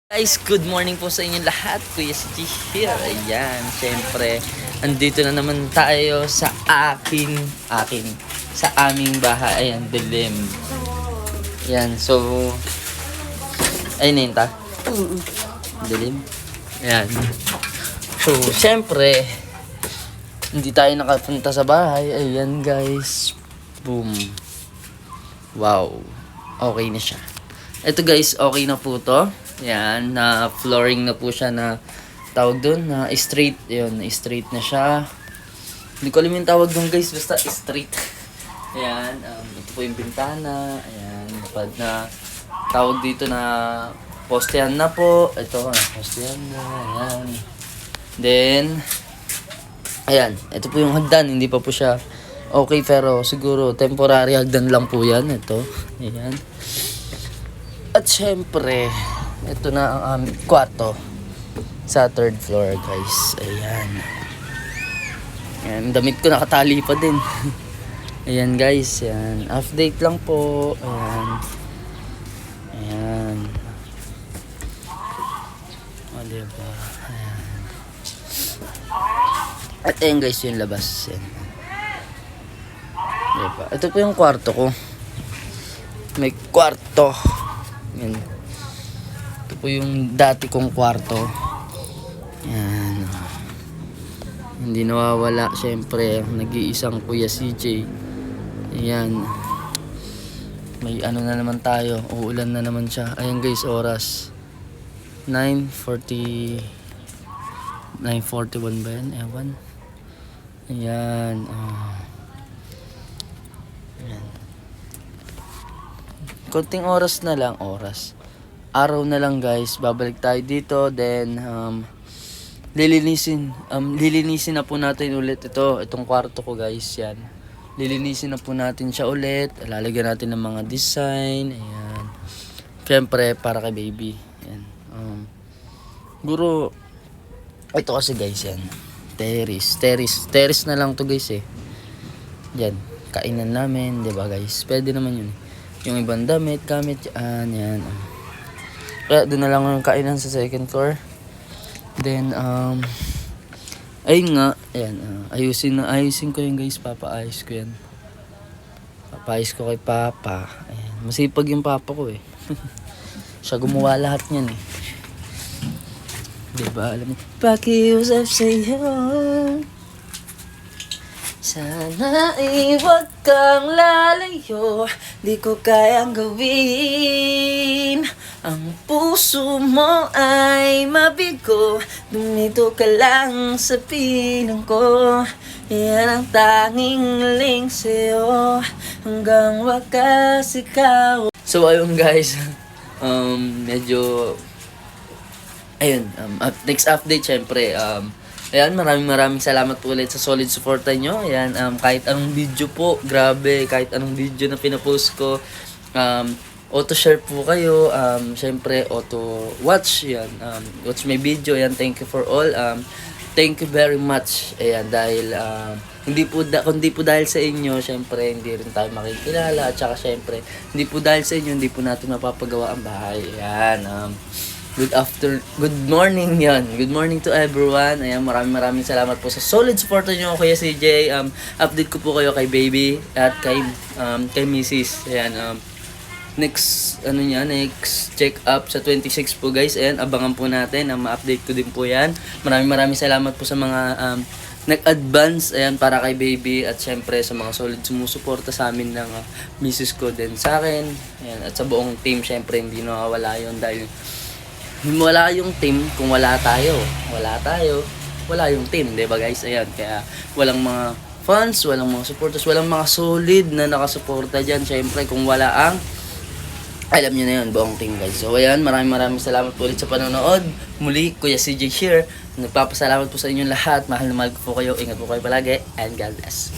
Guys, good morning po sa inyo lahat. Kuya si G here. Ayan, syempre, andito na naman tayo sa sa aming bahay. Ayan, dilim. Ayan, so, ayun ta. Dilim. Ayan. So, syempre, hindi tayo nakapunta sa bahay. Ayan, guys. Boom. Wow. Okay na siya. Ito guys, okay na po to. Yan, na flooring na po siya na tawag doon, na straight. Yun, straight na siya. Hindi ko alam yung tawag doon guys, basta straight. Ayan, ito po yung bintana. Ayan, napad na tawag dito na postehan na po. Ito, postehan na. Ayan. Then, ayan, ito po yung hagdan. Hindi pa po siya okay, pero siguro temporary hagdan lang po yan. Ito, ayan. At syempre, ito na ang aming kwarto sa third floor, guys. Ayan. Ayan, damit ko nakatali pa din. Ayan, guys. Ayan. Update lang po. Ayan. Ayan. O, diba? Ayan. At ayan, guys, yung labas. Ayan. Diba? Ito po yung kwarto ko. May kwarto. Ayan. Ito po yung dati kong kwarto. Yan. Hindi nawawala syempre ang nag-iisang Kuya CJ. Ayan. May ano na naman tayo. Uulan na naman siya. Ayan guys, oras 9:41 ba yan? Ewan. Ayan. Ayan. Konting oras na lang. Araw na lang guys, babalik tayo dito, then lilinisin na po natin ulit itong kwarto ko guys. Yan, lilinisin na po natin siya ulit, lalagyan natin ng mga design. Ayan, syempre para kay baby. Ayan. Guro ito kasi guys, yan terrace na lang to guys. Yan, kainan namin, diba guys, pwede naman yun. Yung ibang gamit yan. Kaya doon na lang ang kainan sa second floor. Then, ayun nga. Ayan, ayusin ko yan guys. Papaayos ko yan. Papaayos ko kay Papa. Ayan, masipag yung Papa ko eh. Siya gumawa lahat niyan eh. Diba, alam mo. Pakiusap sa'yo, sana huwag kang lalayo. Di ko kayang gawin. Ang puso mo ay mabigo. Dumito ka lang sa piling ko. Yan ang tanging link sa'yo. Hanggang wakas ikaw. So ayun guys, medyo ayun, next update syempre, ayan, maraming salamat po ulit sa solid suporta nyo. Ayan, kahit anong video po, grabe, kahit anong video na pinapost ko, auto-share po kayo, syempre, auto-watch, yan, watch my video, yan, thank you for all, thank you very much, ayan, dahil, kundi po dahil sa inyo, syempre, hindi rin tayo makikilala, at saka, syempre, hindi po dahil sa inyo, hindi po natin mapapagawa ang bahay, ayan, good morning yan. Good morning to everyone. Ayan, maraming salamat po sa solid support niyo Kuya CJ. Update ko po kayo kay baby at kay Mrs. Ayan, next check up sa 26 po guys. Ayan, abangan po natin. Ma-update ko din po yan. Maraming salamat po sa mga nag-advance ayan para kay baby at syempre sa mga solid sumusuporta sa amin ng Mrs. ko din sa akin. Ayan, at sa buong team syempre hindi nawawala yon dahil wala yung team kung wala tayo. Wala yung team, 'di ba guys? Ayan, kaya walang mga fans, walang mga supporters, walang mga solid na nakasuporta diyan. Syempre kung wala ang alam niyo na 'yon, buong team guys. So ayan, maraming salamat po ulit sa panonood. Muli, Kuya CJ here. Nagpapasalamat po sa inyong lahat. Mahal na mahal ko po kayo. Ingat po kayo palagi and God bless.